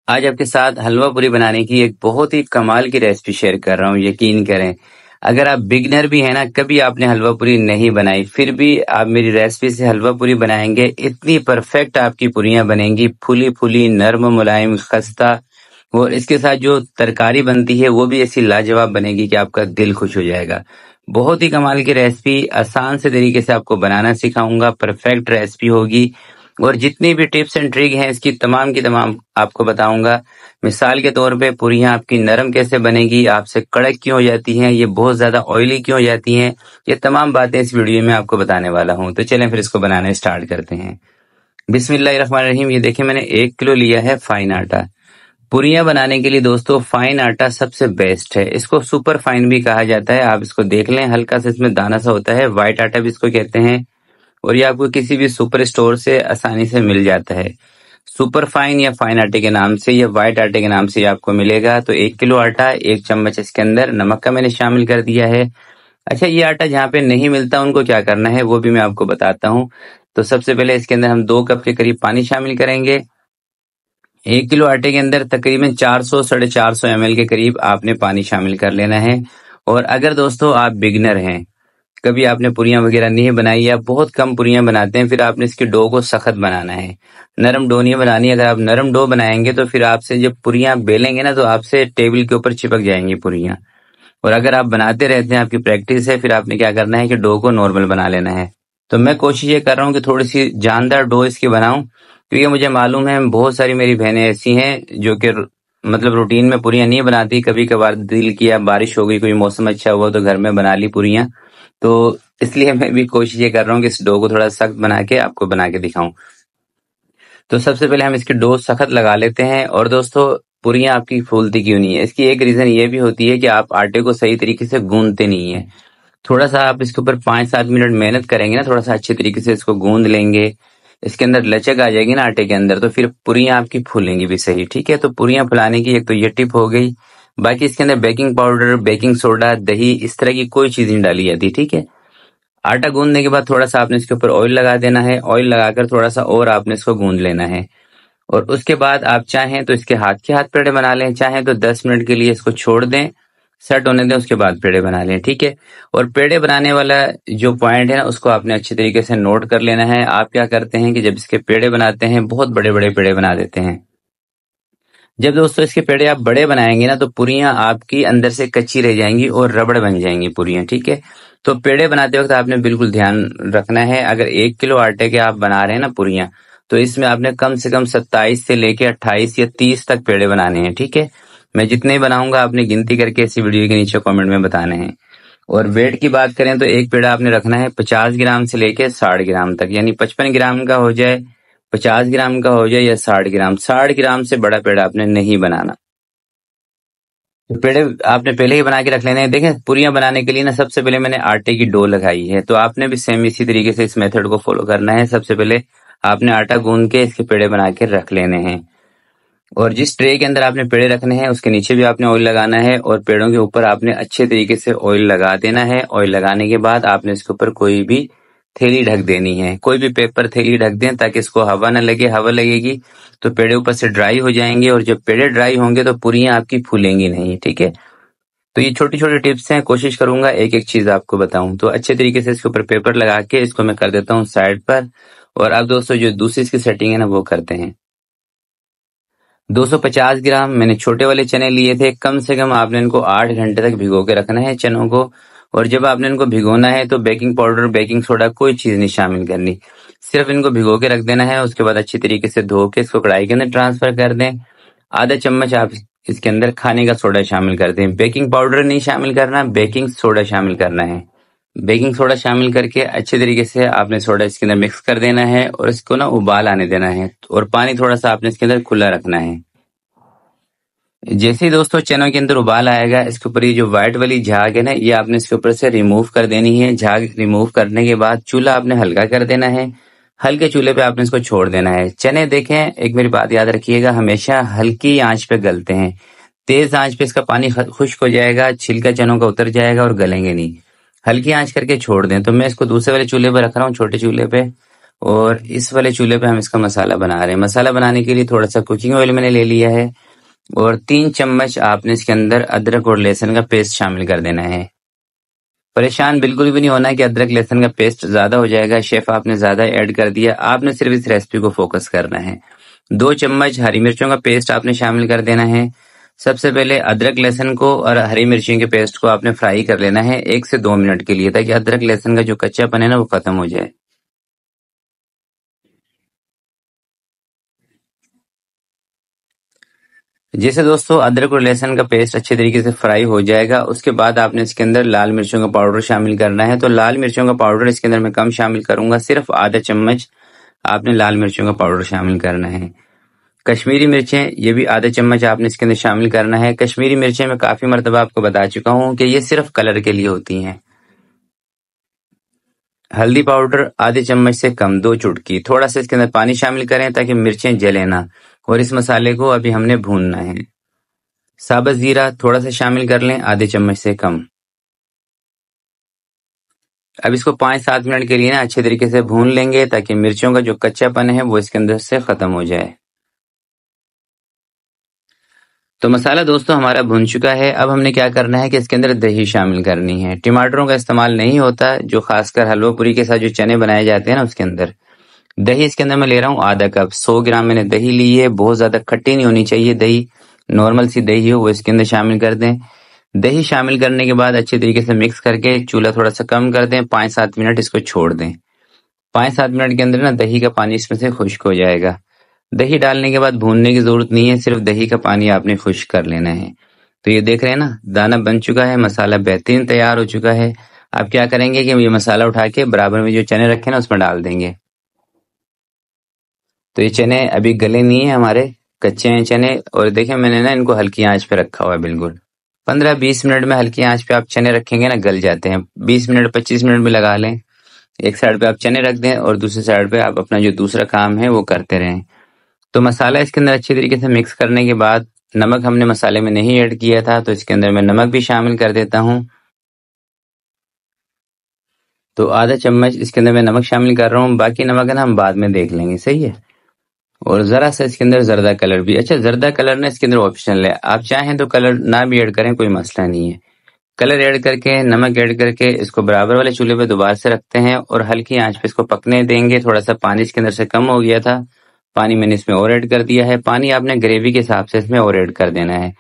आज आपके साथ हलवा पूरी बनाने की एक बहुत ही कमाल की रेसिपी शेयर कर रहा हूँ। यकीन करें, अगर आप बिगनर भी हैं ना, कभी आपने हलवा पूरी नहीं बनाई, फिर भी आप मेरी रेसिपी से हलवा पूरी बनाएंगे, इतनी परफेक्ट आपकी पूरियां बनेंगी, फूली फूली, नरम, मुलायम, खस्ता। और इसके साथ जो तरकारी बनती है वो भी ऐसी लाजवाब बनेगी कि आपका दिल खुश हो जाएगा। बहुत ही कमाल की रेसिपी, आसान से तरीके से आपको बनाना सिखाऊंगा। परफेक्ट रेसिपी होगी और जितनी भी टिप्स एंड ट्रिक हैं इसकी तमाम की तमाम आपको बताऊंगा। मिसाल के तौर पे पूरियां आपकी नरम कैसे बनेगी, आपसे कड़क क्यों हो जाती हैं, ये बहुत ज्यादा ऑयली क्यों हो जाती हैं, ये तमाम बातें इस वीडियो में आपको बताने वाला हूं। तो चलें फिर इसको बनाना स्टार्ट करते हैं। बिस्मिल्लाहिर्रहमानिर्रहीम। ये देखिए, मैंने 1 किलो लिया है फाइन आटा। पूरियां बनाने के लिए दोस्तों फाइन आटा सबसे बेस्ट है। इसको सुपर फाइन भी कहा जाता है। आप इसको देख लें, हल्का सा इसमें दाना सा होता है, व्हाइट आटा भी इसको कहते हैं। और ये आपको किसी भी सुपर स्टोर से आसानी से मिल जाता है। सुपर फाइन या फाइन आटे के नाम से या व्हाइट आटे के नाम से ये आपको मिलेगा। तो 1 किलो आटा, 1 चम्मच इसके अंदर नमक का मैंने शामिल कर दिया है। अच्छा, ये आटा जहाँ पे नहीं मिलता उनको क्या करना है वो भी मैं आपको बताता हूँ। तो सबसे पहले इसके अंदर हम 2 कप के करीब पानी शामिल करेंगे। 1 किलो आटे के अंदर तकरीबन 400 साढ़े 400 ml के करीब आपने पानी शामिल कर लेना है। और अगर दोस्तों आप बिगनर हैं, कभी आपने पूरियां वगैरह नहीं बनाई या बहुत कम पूरियां बनाते हैं, फिर आपने इसके डो को सख्त बनाना है, नरम डो नहीं बनानी। अगर आप नरम डो बनाएंगे तो फिर आपसे जब पूरियां बेलेंगे ना तो आपसे टेबल के ऊपर चिपक जाएंगी पूरियां। और अगर आप बनाते रहते हैं, आपकी प्रैक्टिस है, फिर आपने क्या करना है कि डो को नॉर्मल बना लेना है। तो मैं कोशिश ये कर रहा हूँ कि थोड़ी सी जानदार डो इसकी बनाऊं, क्योंकि मुझे मालूम है बहुत सारी मेरी बहनें ऐसी हैं जो कि मतलब रूटीन में पूरियां नहीं बनाती। कभी कभार दिल किया, बारिश हो गई, कोई मौसम अच्छा हुआ तो घर में बना ली पूरियां। तो इसलिए मैं भी कोशिश ये कर रहा हूँ कि इस डो को थोड़ा सख्त बना के आपको बना के दिखाऊं। तो सबसे पहले हम इसकी डो सख्त लगा लेते हैं। और दोस्तों, पूरियां आपकी फूलती क्यों नहीं है, इसकी एक रीजन ये भी होती है कि आप आटे को सही तरीके से गूंदते नहीं है। थोड़ा सा आप इसके ऊपर 5-7 मिनट मेहनत करेंगे ना, थोड़ा सा अच्छे तरीके से इसको गूंद लेंगे, इसके अंदर लचक आ जाएगी ना आटे के अंदर, तो फिर पूरियां आपकी फूलेंगी भी सही। ठीक है, तो पूरियां फुलाने की एक तो ये टिप हो गई। बाकी इसके अंदर बेकिंग पाउडर, बेकिंग सोडा, दही, इस तरह की कोई चीज नहीं डाली जाती। ठीक है, आटा गूंदने के बाद थोड़ा सा आपने इसके ऊपर ऑयल लगा देना है। ऑयल लगाकर थोड़ा सा और आपने इसको गूंद लेना है। और उसके बाद आप चाहें तो इसके हाथ के हाथ पेड़े बना लें, चाहें तो 10 मिनट के लिए इसको छोड़ दें, सेट होने दें, उसके बाद पेड़े बना लें। ठीक है, और पेड़े बनाने वाला जो पॉइंट है ना, उसको आपने अच्छे तरीके से नोट कर लेना है। आप क्या करते हैं कि जब इसके पेड़े बनाते हैं, बहुत बड़े बड़े पेड़े बना देते हैं। जब दोस्तों इसके पेड़े आप बड़े बनाएंगे ना तो पूरियां आपकी अंदर से कच्ची रह जाएंगी और रबड़ बन जाएंगी पूरियां। ठीक है, तो पेड़े बनाते वक्त आपने बिल्कुल ध्यान रखना है। अगर 1 किलो आटे के आप बना रहे हैं ना पूरियां, तो इसमें आपने कम से कम 27 से लेके 28 या 30 तक पेड़े बनाने हैं। ठीक है, मैं जितने ही बनाऊंगा आपने गिनती करके इसी वीडियो के नीचे कमेंट में बताने हैं। और वेट की बात करें तो एक पेड़ा आपने रखना है 50 ग्राम से लेके 60 ग्राम तक, यानी 55 ग्राम का हो जाए, 50 ग्राम का हो जाए या 60 ग्राम। 60 ग्राम से बड़ा पेड़ा आपने नहीं बनाना। तो पेड़े आपने पहले ही बना के रख लेने हैं। देखें, पूरियां बनाने के लिए ना सबसे पहले मैंने आटे की डो लगाई है, तो आपने भी सेम इसी तरीके से इस मेथड को फॉलो करना है। सबसे पहले आपने आटा गूंद के इसके पेड़े बना के रख लेने हैं। और जिस ट्रे के अंदर आपने पेड़े रखने हैं उसके नीचे भी आपने ऑयल लगाना है और पेड़ों के ऊपर आपने अच्छे तरीके से ऑयल लगा देना है। ऑयल लगाने के बाद आपने इसके ऊपर कोई भी थैली ढक देनी है, कोई भी पेपर थैली ढक दें ताकि इसको हवा न लगे। हवा लगेगी तो पेड़े ऊपर से ड्राई हो जाएंगे और जब पेड़े ड्राई होंगे तो पूरियां आपकी फूलेंगी नहीं। ठीक है, तो ये छोटी छोटी टिप्स हैं, कोशिश करूंगा एक एक चीज आपको बताऊं। तो अच्छे तरीके से इसके ऊपर पेपर लगा के इसको मैं कर देता हूँ साइड पर। और अब दोस्तों जो दूसरी इसकी सेटिंग है ना वो करते हैं। 250 ग्राम मैंने छोटे वाले चने लिए थे। कम से कम आपने इनको 8 घंटे तक भिगो के रखना है चनों को। और जब आपने इनको भिगोना है तो बेकिंग पाउडर, बेकिंग सोडा कोई चीज नहीं शामिल करनी, सिर्फ इनको भिगो के रख देना है। उसके बाद अच्छी तरीके से धो के इसको कढ़ाई के अंदर ट्रांसफर कर दें। आधा चम्मच आप इसके अंदर खाने का सोडा शामिल कर दें। बेकिंग पाउडर नहीं शामिल करना, बेकिंग सोडा शामिल करना है। बेकिंग सोडा शामिल करके अच्छे तरीके से आपने सोडा इसके अंदर मिक्स कर देना है और इसको ना उबाल आने देना है। और पानी थोड़ा सा आपने इसके अंदर खुला रखना है। जैसे ही दोस्तों चनों के अंदर उबाल आएगा, इसके ऊपर ये जो व्हाइट वाली झाग है ना, ये आपने इसके ऊपर से रिमूव कर देनी है। झाग रिमूव करने के बाद चूल्हा आपने हल्का कर देना है। हल्के चूल्हे पे आपने इसको छोड़ देना है। चने देखें, एक मेरी बात याद रखिएगा, हमेशा हल्की आंच पे गलते हैं। तेज आंच पे इसका पानी खुश्क हो जाएगा, छिलका चनों का उतर जाएगा और गलेंगे नहीं। हल्की आंच करके छोड़ दें। तो मैं इसको दूसरे वाले चूल्हे पे रख रहा हूँ, छोटे चूल्हे पे। और इस वाले चूल्हे पे हम इसका मसाला बना रहे हैं। मसाला बनाने के लिए थोड़ा सा कुकिंग ऑयल मैंने ले लिया है और 3 चम्मच आपने इसके अंदर अदरक और लहसुन का पेस्ट शामिल कर देना है। परेशान बिल्कुल भी नहीं होना कि अदरक लहसुन का पेस्ट ज्यादा हो जाएगा, शेफ आपने ज्यादा ऐड कर दिया। आपने सिर्फ इस रेसिपी को फोकस करना है। 2 चम्मच हरी मिर्चों का पेस्ट आपने शामिल कर देना है। सबसे पहले अदरक लहसुन को और हरी मिर्ची के पेस्ट को आपने फ्राई कर लेना है 1 से 2 मिनट के लिए, ताकि अदरक लहसुन का जो कच्चापन है ना वो खत्म हो जाए। जैसे दोस्तों अदरक और लहसुन का पेस्ट अच्छे तरीके से फ्राई हो जाएगा, उसके बाद आपने इसके अंदर लाल मिर्चों का पाउडर शामिल करना है। तो लाल मिर्चों का पाउडर इसके अंदर मैं कम शामिल करूंगा, सिर्फ आधा चम्मच आपने लाल मिर्चों का पाउडर शामिल करना है। कश्मीरी मिर्चें ये भी आधा चम्मच आपने इसके अंदर शामिल करना है। कश्मीरी मिर्चें मैं काफी मरतबा आपको बता चुका हूँ कि ये सिर्फ कलर के लिए होती हैं। हल्दी पाउडर आधे चम्मच से कम, 2 चुटकी। थोड़ा सा इसके अंदर पानी शामिल करें ताकि मिर्चें जले ना, और इस मसाले को अभी हमने भूनना है। साबुत जीरा थोड़ा सा शामिल कर लें, आधे चम्मच से कम। अब इसको 5-7 मिनट के लिए ना अच्छे तरीके से भून लेंगे, ताकि मिर्चों का जो कच्चापन है वो इसके अंदर से खत्म हो जाए। तो मसाला दोस्तों हमारा भुन चुका है। अब हमने क्या करना है कि इसके अंदर दही शामिल करनी है। टमाटरों का इस्तेमाल नहीं होता, जो खासकर हलवा पूरी के साथ जो चने बनाए जाते हैं ना उसके अंदर। दही इसके अंदर मैं ले रहा हूँ आधा कप। 100 ग्राम मैंने दही ली है। बहुत ज्यादा खट्टी नहीं होनी चाहिए दही, नॉर्मल सी दही हो वो इसके अंदर शामिल कर दें। दही शामिल करने के बाद अच्छे तरीके से मिक्स करके चूल्हा थोड़ा सा कम कर दें। 5-7 मिनट इसको छोड़ दें। 5-7 मिनट के अंदर ना दही का पानी इसमें से खुश्क हो जाएगा। दही डालने के बाद भूनने की जरूरत नहीं है, सिर्फ दही का पानी आपने खुश्क कर लेना है। तो ये देख रहे हैं ना, दाना बन चुका है, मसाला बेहतरीन तैयार हो चुका है। अब क्या करेंगे कि ये मसाला उठा के बराबर में जो चने रखे ना उसमें डाल देंगे। तो ये चने अभी गले नहीं है हमारे, कच्चे हैं चने। और देखें मैंने ना इनको हल्की आंच पे रखा हुआ है बिल्कुल। 15-20 मिनट में हल्की आंच पे आप चने रखेंगे ना गल जाते हैं। 20 मिनट 25 मिनट भी लगा लें। एक साइड पे आप चने रख दें और दूसरी साइड पे आप अपना जो दूसरा काम है वो करते रहें। तो मसाला इसके अंदर अच्छी तरीके से मिक्स करने के बाद, नमक हमने मसाले में नहीं ऐड किया था तो इसके अंदर मैं नमक भी शामिल कर देता हूँ। तो आधा चम्मच इसके अंदर मैं नमक शामिल कर रहा हूँ। बाकी नमक है ना हम बाद में देख लेंगे, सही है। और जरा सा इसके अंदर जर्दा कलर भी। अच्छा, जर्दा कलर ना इसके अंदर ऑप्शनल है, आप चाहें तो कलर ना भी ऐड करें, कोई मसला नहीं है। कलर ऐड करके, नमक ऐड करके इसको बराबर वाले चूल्हे पे दोबारा से रखते हैं और हल्की आंच पे इसको पकने देंगे। थोड़ा सा पानी इसके अंदर से कम हो गया था, पानी मैंने इसमें और ऐड कर दिया है। पानी आपने ग्रेवी के हिसाब से इसमें और ऐड कर देना है।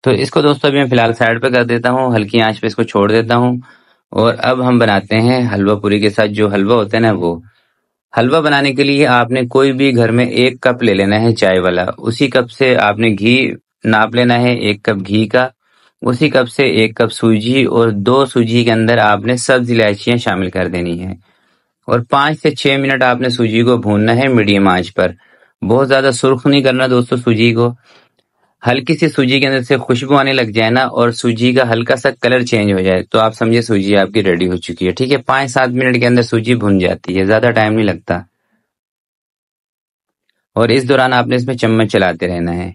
तो इसको दोस्तों अभी मैं फिलहाल साइड पे कर देता हूँ, हल्की आंच पे इसको छोड़ देता हूँ। और अब हम बनाते हैं हलवा पूरी के साथ जो हलवा होता है ना वो। हलवा बनाने के लिए आपने कोई भी घर में 1 कप ले लेना है चाय वाला। उसी कप से आपने घी नाप लेना है, 1 कप घी का। उसी कप से 1 कप सूजी, और 2 सूजी के अंदर आपने सब्ज इलायचियां शामिल कर देनी है। और 5 से 6 मिनट आपने सूजी को भूनना है मीडियम आंच पर। बहुत ज्यादा सुर्ख नहीं करना दोस्तों सूजी को। हल्की सी सूजी के अंदर से खुशबू आने लग जाए ना और सूजी का हल्का सा कलर चेंज हो जाए तो आप समझिए सूजी आपकी रेडी हो चुकी है। ठीक है, 5-7 मिनट के अंदर सूजी भुन जाती है, ज्यादा टाइम नहीं लगता। और इस दौरान आपने इसमें चम्मच चलाते रहना है।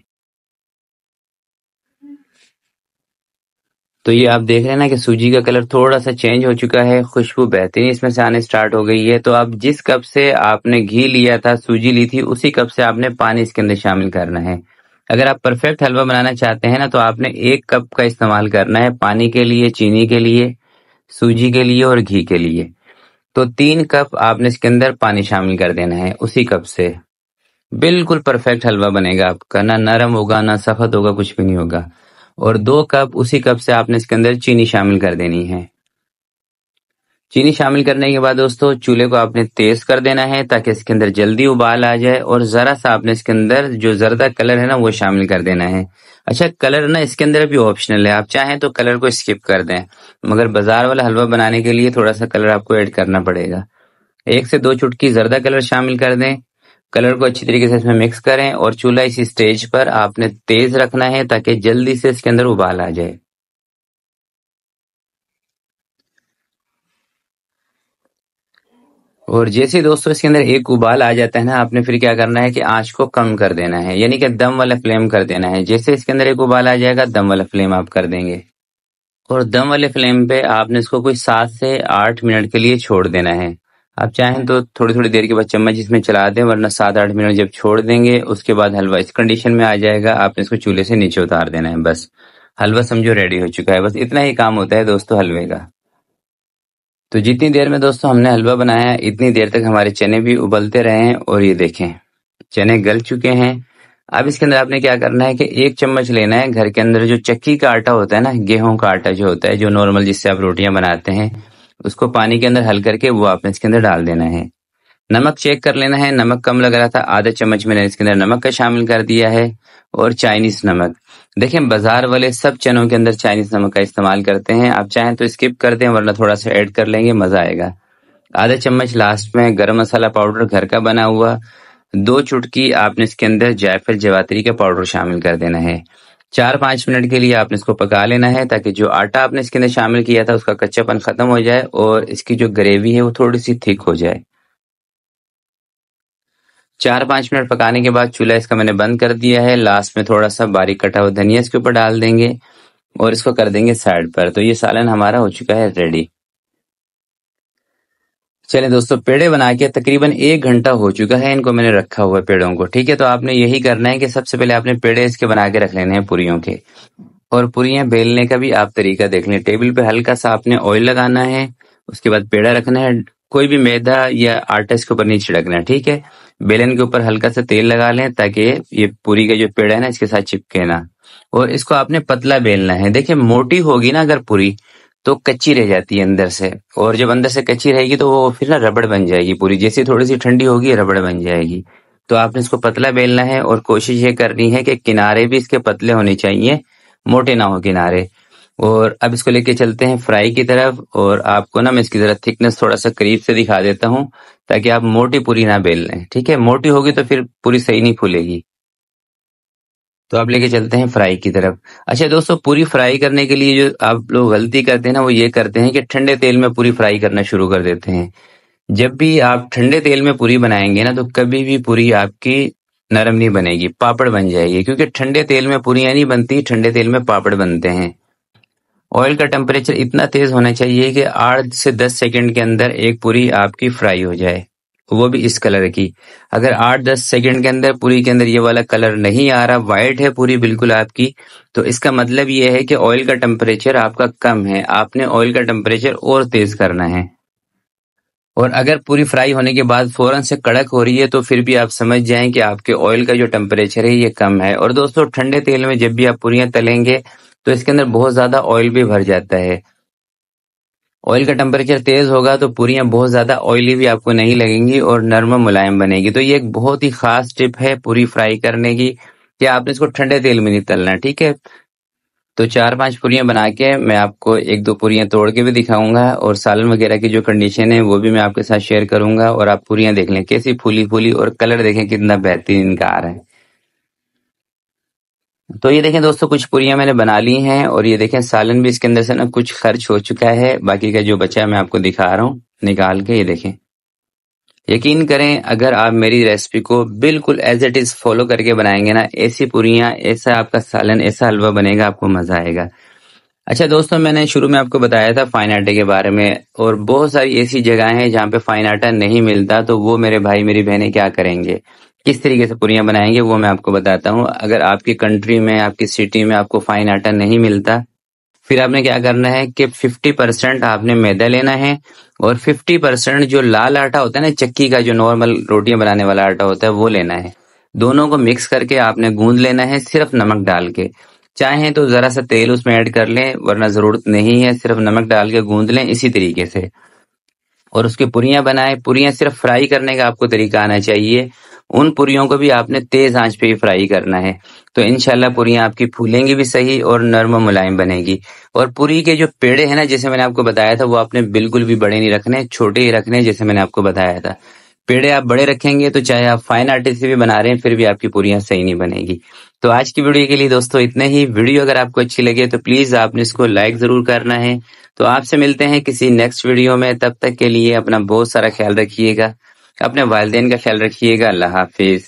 तो ये आप देख रहे हैं ना कि सूजी का कलर थोड़ा सा चेंज हो चुका है, खुशबू बेहतरीन इसमें से आने स्टार्ट हो गई है। तो आप जिस कप से आपने घी लिया था, सूजी ली थी, उसी कप से आपने पानी इसके अंदर शामिल करना है। अगर आप परफेक्ट हलवा बनाना चाहते हैं ना तो आपने 1 कप का इस्तेमाल करना है पानी के लिए, चीनी के लिए, सूजी के लिए और घी के लिए। तो 3 कप आपने इसके अंदर पानी शामिल कर देना है उसी कप से। बिल्कुल परफेक्ट हलवा बनेगा आपका, ना नरम होगा ना सख्त होगा, कुछ भी नहीं होगा। और 2 कप उसी कप से आपने इसके अंदर चीनी शामिल कर देनी है। चीनी शामिल करने के बाद दोस्तों चूल्हे को आपने तेज कर देना है ताकि इसके अंदर जल्दी उबाल आ जाए। और जरा सा आपने इसके अंदर जो जर्दा कलर है ना वो शामिल कर देना है। अच्छा, कलर ना इसके अंदर भी ऑप्शनल है, आप चाहें तो कलर को स्किप कर दें, मगर बाजार वाला हलवा बनाने के लिए थोड़ा सा कलर आपको ऐड करना पड़ेगा। 1 से 2 चुटकी जर्दा कलर शामिल कर दें। कलर को अच्छी तरीके से इसमें मिक्स करें और चूल्हा इसी स्टेज पर आपने तेज रखना है ताकि जल्दी से इसके अंदर उबाल आ जाए। और जैसे ही दोस्तों इसके अंदर एक उबाल आ जाता है ना, आपने फिर क्या करना है कि आंच को कम कर देना है, यानी कि दम वाला फ्लेम कर देना है। जैसे इसके अंदर एक उबाल आ जाएगा, दम वाला फ्लेम आप कर देंगे। और दम वाले फ्लेम पे आपने इसको कोई 7 से 8 मिनट के लिए छोड़ देना है। आप चाहें तो थोड़ी थोड़ी देर के बाद चम्मच इसमें चला दें, वरना 7-8 मिनट जब छोड़ देंगे उसके बाद हलवा इस कंडीशन में आ जाएगा। आपने इसको चूल्हे से नीचे उतार देना है, बस हलवा समझो रेडी हो चुका है। बस इतना ही काम होता है दोस्तों हलवे का। तो जितनी देर में दोस्तों हमने हलवा बनाया इतनी देर तक हमारे चने भी उबलते रहे हैं, और ये देखें चने गल चुके हैं। अब इसके अंदर आपने क्या करना है कि 1 चम्मच लेना है घर के अंदर जो चक्की का आटा होता है ना, गेहूं का आटा जो होता है, जो नॉर्मल जिससे आप रोटियां बनाते हैं, उसको पानी के अंदर हल करके वो आपने इसके अंदर डाल देना है। नमक चेक कर लेना है, नमक कम लग रहा था, आधा चम्मच मैंने इसके अंदर नमक का शामिल कर दिया है। और चाइनीज नमक, देखें बाजार वाले सब चनों के अंदर चाइनीज नमक का इस्तेमाल करते हैं, आप चाहें तो स्किप कर दें, वरना थोड़ा सा ऐड कर लेंगे, मजा आएगा। आधा चम्मच लास्ट में गरम मसाला पाउडर घर का बना हुआ, 2 चुटकी आपने इसके अंदर जायफल जवात्री का पाउडर शामिल कर देना है। 4-5 मिनट के लिए आपने इसको पका लेना है, ताकि जो आटा आपने इसके अंदर शामिल किया था उसका कच्चापन खत्म हो जाए और इसकी जो ग्रेवी है वो थोड़ी सी थिक हो जाए। 4-5 मिनट पकाने के बाद चूल्हा इसका मैंने बंद कर दिया है। लास्ट में थोड़ा सा बारीक कटा हुआ धनिया इसके ऊपर डाल देंगे और इसको कर देंगे साइड पर। तो ये सालन हमारा हो चुका है रेडी। चलें दोस्तों, पेड़े बना के तकरीबन 1 घंटा हो चुका है, इनको मैंने रखा हुआ है पेड़ों को। ठीक है, तो आपने यही करना है कि सबसे पहले आपने पेड़े इसके बना के रख लेने हैं पूरियों के। और पूरियां बेलने का भी आप तरीका देख लें। टेबल पे हल्का सा आपने ऑयल लगाना है, उसके बाद पेड़ा रखना है, कोई भी मैदा या आटा इसके ऊपर नहीं छिड़कना है। ठीक है, बेलन के ऊपर हल्का सा तेल लगा लें ताकि ये पूरी का जो पेड़ा है ना इसके साथ चिपके ना। और इसको आपने पतला बेलना है। देखिए मोटी होगी ना अगर पूरी तो कच्ची रह जाती है अंदर से, और जब अंदर से कच्ची रहेगी तो वो फिर ना रबड़ बन जाएगी पूरी, जैसे थोड़ी सी ठंडी होगी रबड़ बन जाएगी। तो आपने इसको पतला बेलना है और कोशिश ये करनी है कि किनारे भी इसके पतले होने चाहिए, मोटे ना हो किनारे। और अब इसको लेके चलते हैं फ्राई की तरफ, और आपको ना मैं इसकी जरा थिकनेस थोड़ा सा करीब से दिखा देता हूँ ताकि आप मोटी पूरी ना बेल लें। ठीक है, मोटी होगी तो फिर पूरी सही नहीं फूलेगी। तो आप लेके चलते हैं फ्राई की तरफ। अच्छा दोस्तों, पूरी फ्राई करने के लिए जो आप लोग गलती करते हैं ना वो ये करते हैं कि ठंडे तेल में पूरी फ्राई करना शुरू कर देते हैं। जब भी आप ठंडे तेल में पूरी बनाएंगे ना तो कभी भी पूरी आपकी नरम नहीं बनेगी, पापड़ बन जाएगी, क्योंकि ठंडे तेल में पूरियां नहीं बनती, ठंडे तेल में पापड़ बनते हैं। ऑयल का टेम्परेचर इतना तेज होना चाहिए कि 8 से 10 सेकंड के अंदर एक पूरी आपकी फ्राई हो जाए, वो भी इस कलर की। अगर 8-10 सेकंड के अंदर पूरी के अंदर ये वाला कलर नहीं आ रहा, वाइट है पूरी बिल्कुल आपकी, तो इसका मतलब ये है कि ऑयल का टेम्परेचर आपका कम है, आपने ऑयल का टेम्परेचर और तेज करना है। और अगर पूरी फ्राई होने के बाद फौरन से कड़क हो रही है तो फिर भी आप समझ जाएं कि आपके ऑयल का जो टेम्परेचर है ये कम है। और दोस्तों ठंडे तेल में जब भी आप पूरियां तलेंगे तो इसके अंदर बहुत ज्यादा ऑयल भी भर जाता है। ऑयल का टेम्परेचर तेज होगा तो पूरियां बहुत ज्यादा ऑयली भी आपको नहीं लगेंगी और नरम मुलायम बनेगी। तो ये एक बहुत ही खास टिप है पूरी फ्राई करने की कि आपने इसको ठंडे तेल में नहीं तलना। ठीक है, तो 4-5 पूरियां बना के मैं आपको 1-2 पूरियां तोड़ के भी दिखाऊंगा, और सालन वगैरह की जो कंडीशन है वो भी मैं आपके साथ शेयर करूंगा। और आप पूरियां देख लें कैसी फूली फूली, और कलर देखें कितना बेहतरीन इनका आ रहा है। तो ये देखें दोस्तों, कुछ पूरियां मैंने बना ली हैं, और ये देखें सालन भी इसके अंदर से ना कुछ खर्च हो चुका है, बाकी का जो बचा है मैं आपको दिखा रहा हूँ निकाल के। ये देखें, यकीन करें अगर आप मेरी रेसिपी को बिल्कुल एज इट इज फॉलो करके बनाएंगे ना, ऐसी पूरियां, ऐसा आपका सालन, ऐसा हलवा बनेगा, आपको मजा आएगा। अच्छा दोस्तों, मैंने शुरू में आपको बताया था फाइन आटे के बारे में, और बहुत सारी ऐसी जगह हैं जहाँ पे फाइन आटा नहीं मिलता, तो वो मेरे भाई मेरी बहनें क्या करेंगे, किस तरीके से पूरियां बनाएंगे, वो मैं आपको बताता हूँ। अगर आपकी कंट्री में, आपकी सिटी में आपको फाइन आटा नहीं मिलता, फिर आपने क्या करना है कि 50% आपने मैदा लेना है, और 50% जो लाल आटा होता है ना, चक्की का जो नॉर्मल रोटियां बनाने वाला आटा होता है वो लेना है। दोनों को मिक्स करके आपने गूंद लेना है सिर्फ नमक डाल के। चाहें तो जरा सा तेल उसमें ऐड कर लें, वरना जरूरत नहीं है, सिर्फ नमक डाल के गूंद लें इसी तरीके से। और उसकी पुरियां बनाए। पुरियां सिर्फ फ्राई करने का आपको तरीका आना चाहिए, उन पुरियों को भी आपने तेज आंच पे ही फ्राई करना है। तो इंशाल्लाह पुरियां आपकी फूलेंगी भी सही और नरम मुलायम बनेगी। और पूरी के जो पेड़े हैं ना, जैसे मैंने आपको बताया था, वो आपने बिल्कुल भी बड़े नहीं रखने, छोटे ही रखने, जैसे मैंने आपको बताया था। पेड़े आप बड़े रखेंगे तो चाहे आप फाइन आटे से भी बना रहे हैं फिर भी आपकी पूरियां सही नहीं बनेगी। तो आज की वीडियो के लिए दोस्तों इतना ही। वीडियो अगर आपको अच्छी लगे तो प्लीज आपने इसको लाइक जरूर करना है। तो आपसे मिलते हैं किसी नेक्स्ट वीडियो में, तब तक के लिए अपना बहुत सारा ख्याल रखिएगा, अपने वालिदैन का ख्याल रखिएगा। अल्लाह हाफिज।